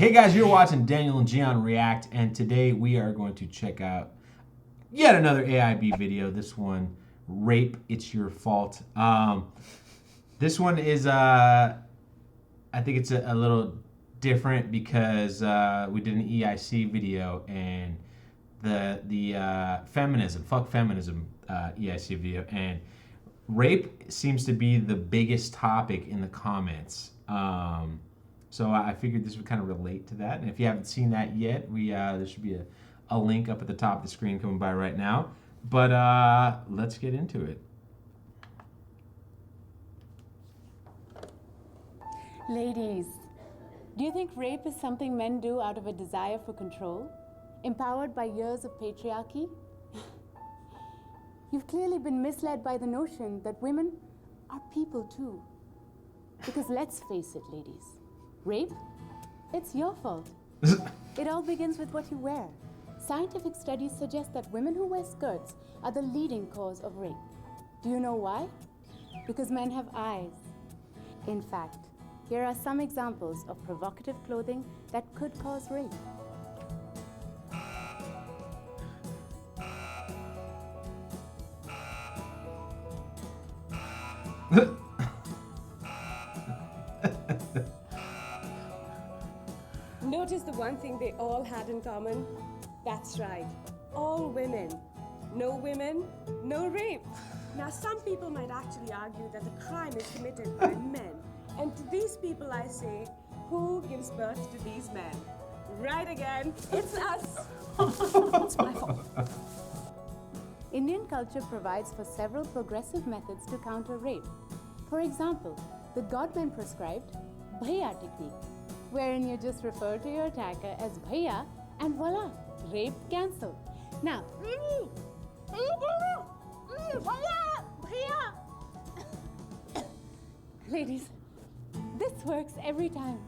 Hey guys, you're watching Daniel and Gian react, and today we are going to check out yet another AIB video. This one, Rape, It's Your Fault. This one is, I think it's a little different because we did an EIC video and the feminism, fuck feminism EIC video, and rape seems to be the biggest topic in the comments. So I figured this would kind of relate to that. And if you haven't seen that yet, there should be a link up at the top of the screen coming by right now. But let's get into it. Ladies, do you think rape is something men do out of a desire for control, empowered by years of patriarchy? You've clearly been misled by the notion that women are people too. Because let's face it, ladies, rape, it's your fault. It all begins with what you wear. Scientific studies suggest that women who wear skirts are the leading cause of rape. Do you know why? Because men have eyes. In fact, here are some examples of provocative clothing that could cause rape. Notice the one thing they all had in common? That's right, all women. No women, no rape. Now some people might actually argue that the crime is committed by men. And to these people I say, who gives birth to these men? Right again, it's us. It's my fault. Indian culture provides for several progressive methods to counter rape. For example, the godmen prescribed bhaiya technique, wherein you just refer to your attacker as bhaiya and voila, rape cancelled. Now, ladies, this works every time.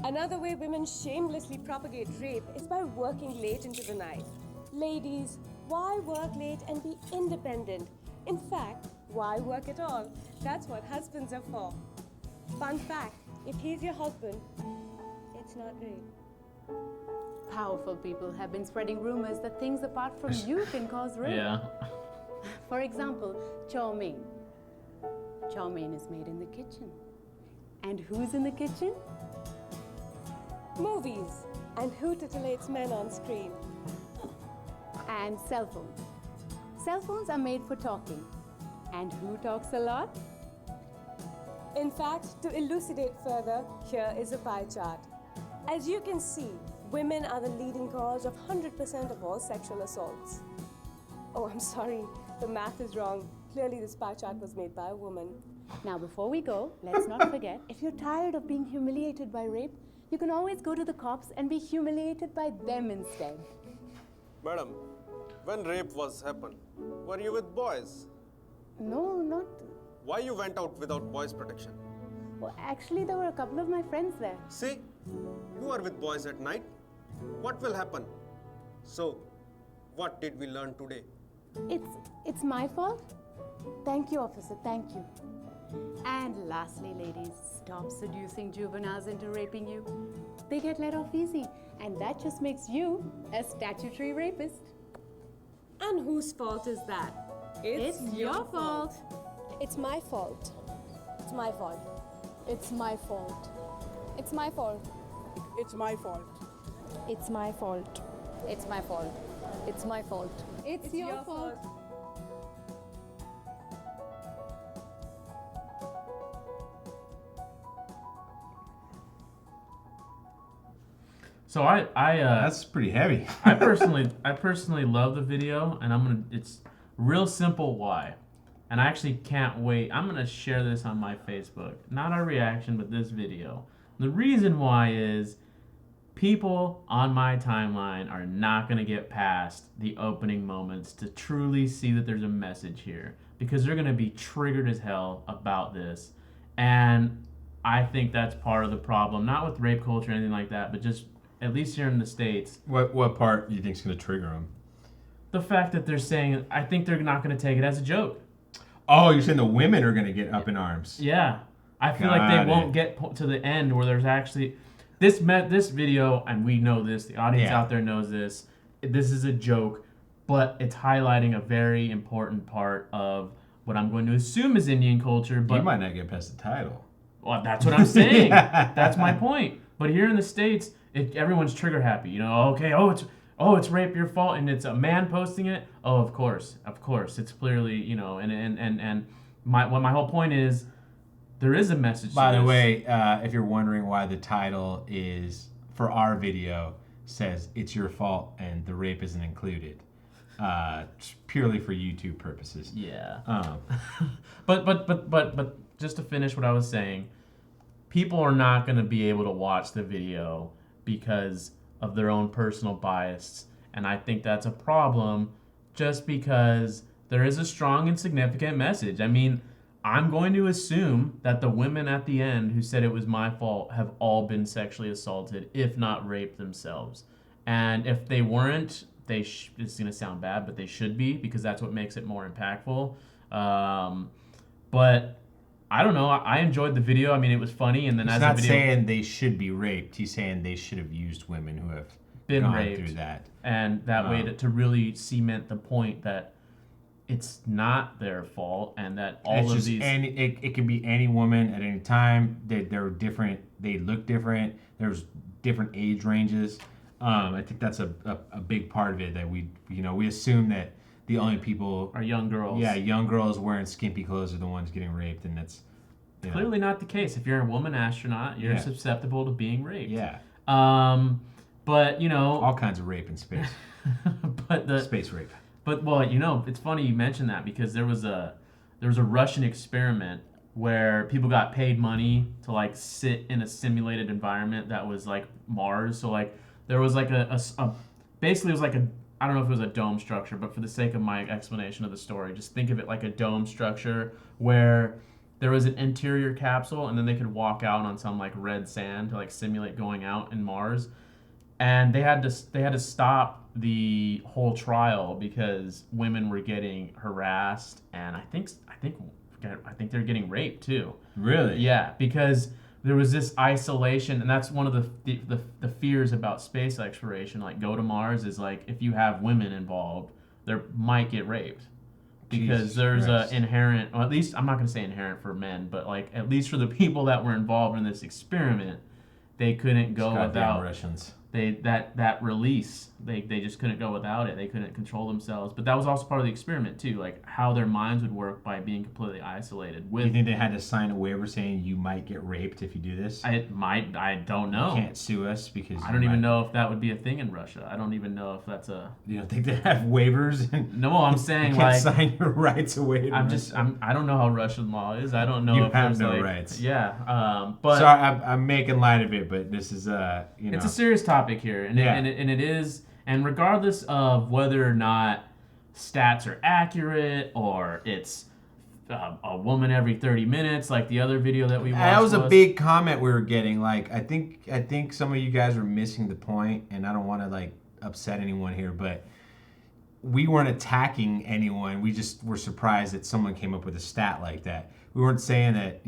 Another way women shamelessly propagate rape is by working late into the night. Ladies, why work late and be independent? In fact, why work at all? That's what husbands are for. Fun fact, if he's your husband, it's not rape. Powerful people have been spreading rumors that things apart from you can cause rape. Yeah. For example, chow mein. Chow mein is made in the kitchen. And who's in the kitchen? Movies. And who titillates men on screen? And cell phones. Cell phones are made for talking. And who talks a lot? In fact, to elucidate further, here is a pie chart. As you can see, women are the leading cause of 100% of all sexual assaults. Oh, I'm sorry, the math is wrong. Clearly this pie chart was made by a woman. Now, before we go, let's not forget, if you're tired of being humiliated by rape, you can always go to the cops and be humiliated by them instead. Madam, when rape was happened, were you with boys? No, not... Why you went out without boys' protection? Well, actually, there were a couple of my friends there. See, you are with boys at night. What will happen? So, what did we learn today? It's my fault? Thank you, officer, thank you. And lastly, ladies, stop seducing juveniles into raping you. They get let off easy, and that just makes you a statutory rapist. And whose fault is that? It's your fault. It's my fault. It's my fault. It's my fault. It's my fault. It's my fault. It's my fault. It's my fault. It's my fault. It's your fault. So I That's pretty heavy. I personally love the video, and it's real simple why. And I actually can't wait. I'm gonna share this on my Facebook. Not our reaction, but this video. The reason why is people on my timeline are not gonna get past the opening moments to truly see that there's a message here, because they're gonna be triggered as hell about this. And I think that's part of the problem, not with rape culture or anything like that, but just at least here in the States. What part do you think is going to trigger them? The fact that they're saying, I think they're not going to take it as a joke. Oh, you're saying the women are going to get up in arms? Yeah. I feel like they won't get to the end where there's actually... this video, and we know this. The audience Yeah. out there knows this. This is a joke, but it's highlighting a very important part of what I'm going to assume is Indian culture. But You might not get past the title. well, that's what I'm saying. Yeah. That's my point. But here in the States, everyone's trigger happy. You know, okay, it's rape, your fault, and it's a man posting it. Oh, of course, it's clearly, you know, and my whole point is there is a message. By to the this. way, if you're wondering why the title is for our video says it's your fault and the rape isn't included, it's purely for YouTube purposes. Yeah. Um, But just to finish what I was saying, people are not going to be able to watch the video because of their own personal bias, and I think that's a problem just because there is a strong and significant message. I mean, I'm going to assume that the women at the end who said it was my fault have all been sexually assaulted, if not raped themselves. And if they weren't, it's going to sound bad, but they should be, because that's what makes it more impactful. But I don't know. I enjoyed the video. I mean, it was funny. And then he's as not the video saying they should be raped. He's saying they should have used women who have been gone raped through that. and that way to really cement the point that it's not their fault, and that all It's of just these it can be any woman at any time. They're different. They look different. There's different age ranges. I think that's a big part of it, that we assume that the only people are young girls. Yeah, young girls wearing skimpy clothes are the ones getting raped, and that's Clearly not the case. If you're a woman astronaut, you're susceptible to being raped. Yeah. But you know, all kinds of rape in space. But space rape. But well, you know, it's funny you mentioned that, because there was a Russian experiment where people got paid money to like sit in a simulated environment that was like Mars. So like there was like basically it was like I don't know if it was a dome structure, but for the sake of my explanation of the story, just think of it like a dome structure where there was an interior capsule, and then they could walk out on some like red sand to like simulate going out in Mars. And they had to stop the whole trial because women were getting harassed, and I think they're getting raped too. Really? Yeah, because there was this isolation, and that's one of the fears about space exploration. Like, go to Mars is like, if you have women involved, they might get raped. Because Jesus there's Christ. a inherent, or at least I'm not going to say inherent for men, but like at least for the people that were involved in this experiment, they couldn't go without Russians. that release. They just couldn't go without it. They couldn't control themselves. But that was also part of the experiment too, like how their minds would work by being completely isolated. Do you think they had to sign a waiver saying you might get raped if you do this? I don't know. You can't sue us because I don't even know if that would be a thing in Russia. I don't even know if that's a. You don't think they have waivers? No, I'm saying you can't like sign your rights away. I don't know how Russian law is. I don't know You if have there's no like, rights. Yeah, but sorry, I'm making light of it, but this is it's a serious topic here, and it is, and regardless of whether or not stats are accurate or it's a woman every 30 minutes, like the other video that we watched. That was a big comment we were getting. Like, I think some of you guys were missing the point, and I don't want to like upset anyone here, but we weren't attacking anyone. We just were surprised that someone came up with a stat like that. We weren't saying that,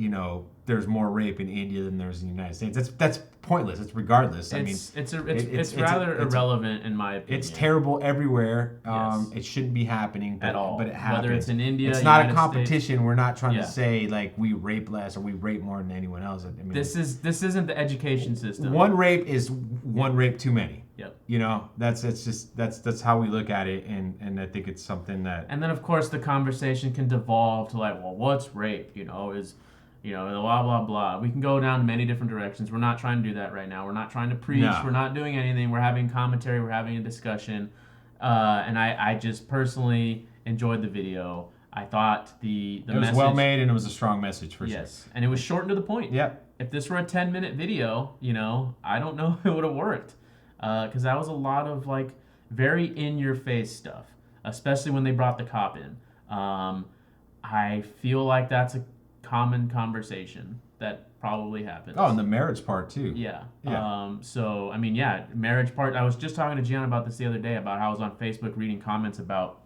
there's more rape in India than there's in the United States. That's pointless. It's regardless. It's rather irrelevant in my opinion. It's terrible everywhere. Yes. It shouldn't be happening, but it happens. Whether it's in India, it's not United a competition. States. We're not trying to say like we rape less or we rape more than anyone else. I mean, this isn't the education system. One rape is one rape too many. Yep. That's how we look at it, and I think it's something that. And then of course the conversation can devolve to like, well, what's rape? Blah blah blah. We can go down many different directions. We're not trying to do that right now. We're not trying to preach. No. We're not doing anything. We're having commentary. We're having a discussion. And I just personally enjoyed the video. I thought the it was message, well made, and it was a strong message for sure. Yes, and it was short and to the point. Yep. If this were a 10-minute video, I don't know if it would have worked, because that was a lot of like very in-your-face stuff, especially when they brought the cop in. I feel like that's a common conversation that probably happens. Oh, and the marriage part too. Yeah. Yeah. So I mean, yeah, marriage part. I was just talking to Gian about this the other day, about how I was on Facebook reading comments about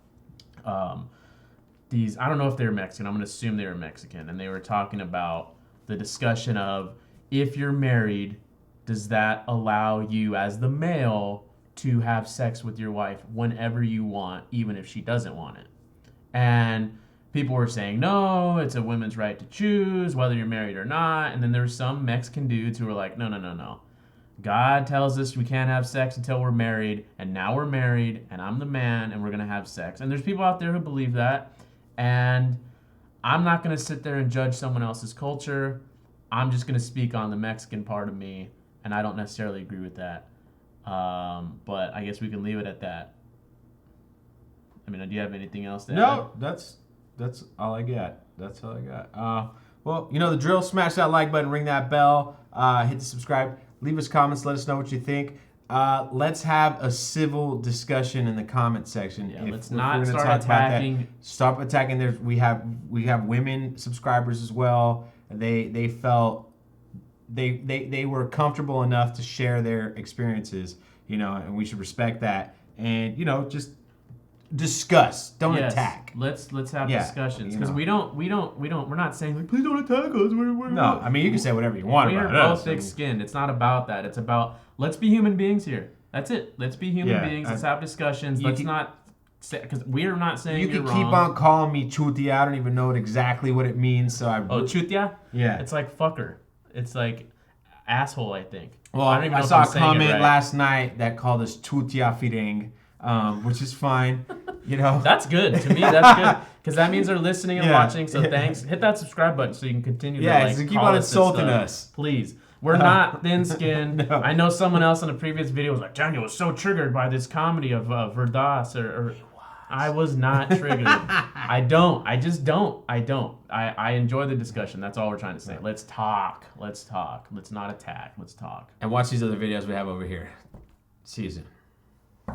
these. I don't know if they were Mexican. I'm going to assume they were Mexican, and they were talking about the discussion of if you're married, does that allow you as the male to have sex with your wife whenever you want, even if she doesn't want it? And people were saying, no, it's a woman's right to choose whether you're married or not. And then there's some Mexican dudes who were like, no. God tells us we can't have sex until we're married, and now we're married, and I'm the man, and we're going to have sex. And there's people out there who believe that, and I'm not going to sit there and judge someone else's culture. I'm just going to speak on the Mexican part of me, and I don't necessarily agree with that. But I guess we can leave it at that. I mean, do you have anything else to add? No, that's all I got. That's all I got. Well, you know the drill. Smash that like button, ring that bell, hit the subscribe, leave us comments, let us know what you think. Let's have a civil discussion in the comment section. Yeah, let's not start attacking. Stop attacking. We have women subscribers as well. They felt they were comfortable enough to share their experiences, and we should respect that. And just discuss, don't attack. Let's have discussions, because we're not saying like, please don't attack us. No, I mean, you can say whatever you want about us. We are both thick-skinned. It's not about that. It's about, let's be human beings here. That's it. Let's be human beings. Let's have discussions. Let's not say, because we're not saying you you're can wrong. keep on calling me chutia. I don't even know exactly what it means. So chutia? Yeah. It's like fucker. It's like asshole, I think. Well, I saw a comment last night that called us chutia fireng, which is fine. That's good. To me, that's good. Because that means they're listening and watching. So thanks. Hit that subscribe button so you can continue to keep on insulting us. Please. We're not thin-skinned. No. I know someone else in a previous video was like, Daniel was so triggered by this comedy of Verdas. I was not triggered. I just don't. I enjoy the discussion. That's all we're trying to say. Let's talk. Let's not attack. Let's talk. And watch these other videos we have over here. See you soon.